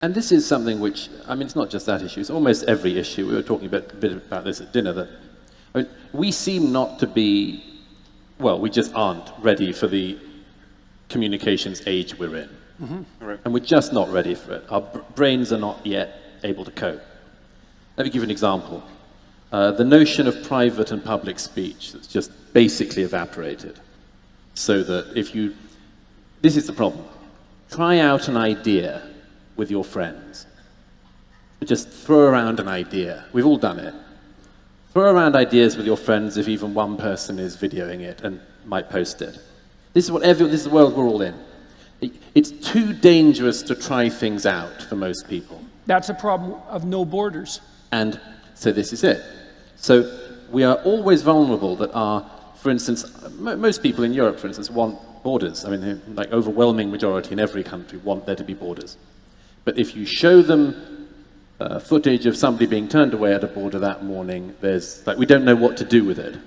And this is something which, I mean, it's not just that issue, it's almost every issue. We were talking a bit about this at dinner, that I mean, we seem not to be, well, we just aren't ready for the communications age we're in. Mm-hmm. Right. And we're just not ready for it. Our brains are not yet able to cope. Let me give you an example. The notion of private and public speech that's just basically evaporated. So that if you, this is the problem. Try out an idea with your friends. Just throw around an idea. We've all done it. Throw around ideas with your friends if even one person is videoing it and might post it. This is the world we're all in. It's too dangerous to try things out for most people. That's a problem of no borders. And so this is it. So we are always vulnerable that for instance, most people in Europe, for instance, want borders. I mean, like overwhelming majority in every country want there to be borders. But if you show them footage of somebody being turned away at a border that morning, we don't know what to do with it.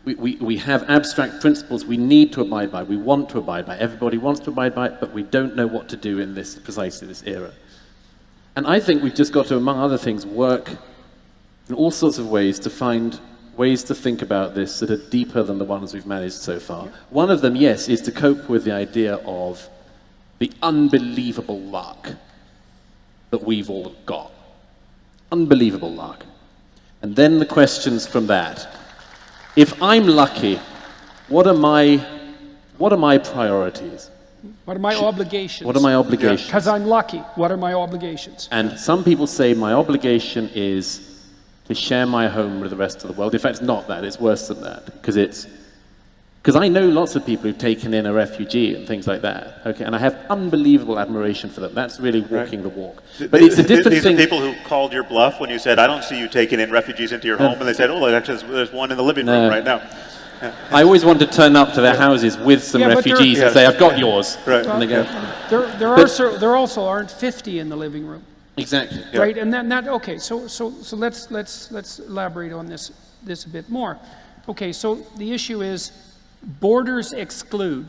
We have abstract principles we need to abide by, we want to abide by, everybody wants to abide by it, but we don't know what to do in precisely this era. And I think we've just got to, among other things, work in all sorts of ways to find ways to think about this that are deeper than the ones we've managed so far. One of them, yes, is to cope with the idea of the unbelievable luck that we've all got. Unbelievable luck. And then the questions from that. If I'm lucky, what are my priorities? What are my obligations? What are my obligations? Because I'm lucky. What are my obligations? And some people say my obligation is to share my home with the rest of the world. In fact, it's not that. It's worse than that. Because I know lots of people who've taken in a refugee and things like that. Okay, and I have unbelievable admiration for them. That's really walking the walk. But it's a different thing. These are people who called your bluff when you said, "I don't see you taking in refugees into your home," and they said, "Oh, actually, there's one in the living room right now." I always want to turn up to their houses with some refugees and say, "I've got yours." Right. And they go, there also aren't 50 in the living room. Exactly. Right, and then okay. So let's elaborate on this a bit more. Okay, so the issue is borders exclude,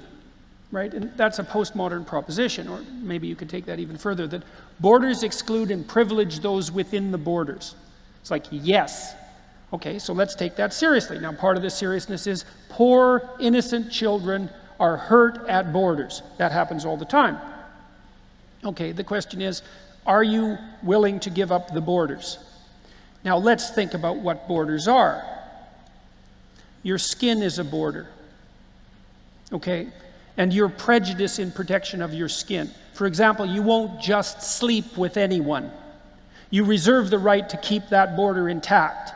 right? And that's a postmodern proposition, or maybe you could take that even further, that borders exclude and privilege those within the borders. It's like, yes. Okay, so let's take that seriously. Now, part of the seriousness is poor, innocent children are hurt at borders. That happens all the time. Okay, the question is, are you willing to give up the borders? Now, let's think about what borders are. Your skin is a border. Okay, and your prejudice in protection of your skin. For example, you won't just sleep with anyone. You reserve the right to keep that border intact,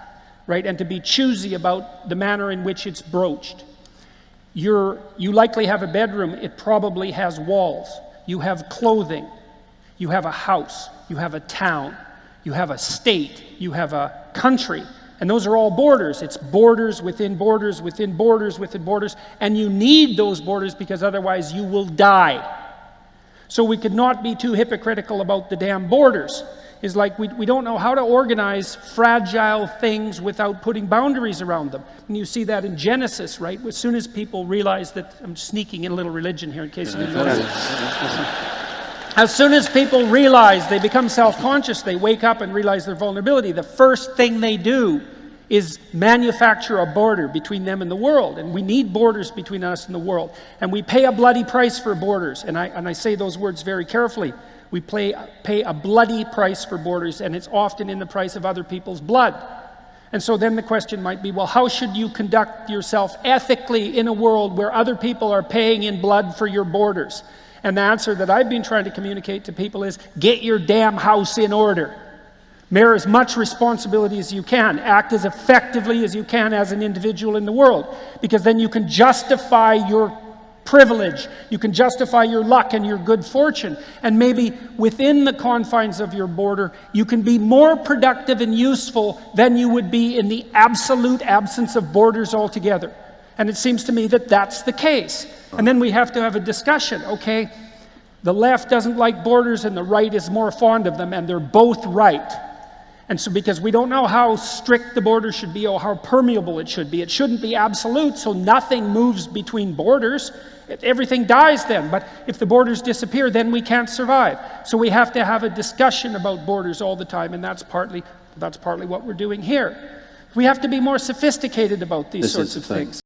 right, and to be choosy about the manner in which it's broached. You likely have a bedroom. It probably has walls. You have clothing. You have a house. You have a town. You have a state. You have a country. And those are all borders. It's borders within borders within borders within borders. And you need those borders because otherwise you will die. So we could not be too hypocritical about the damn borders. It's like we don't know how to organize fragile things without putting boundaries around them. And you see that in Genesis, right? As soon as people realize that, I'm sneaking in a little religion here in case you didn't notice. As soon as people realize, they become self-conscious, they wake up and realize their vulnerability, the first thing they do is manufacture a border between them and the world. And we need borders between us and the world. And we pay a bloody price for borders. And I say those words very carefully. We pay a bloody price for borders, and it's often in the price of other people's blood. And so then the question might be, well, how should you conduct yourself ethically in a world where other people are paying in blood for your borders? And the answer that I've been trying to communicate to people is, get your damn house in order. Bear as much responsibility as you can. Act as effectively as you can as an individual in the world. Because then you can justify your privilege. You can justify your luck and your good fortune. And maybe within the confines of your border, you can be more productive and useful than you would be in the absolute absence of borders altogether. And it seems to me that that's the case. And then we have to have a discussion. Okay, the left doesn't like borders and the right is more fond of them, and they're both right. And so because we don't know how strict the border should be or how permeable it should be, it shouldn't be absolute, so nothing moves between borders. everything dies then. But if the borders disappear, then we can't survive. So we have to have a discussion about borders all the time, and that's partly what we're doing here. We have to be more sophisticated about these sorts of things.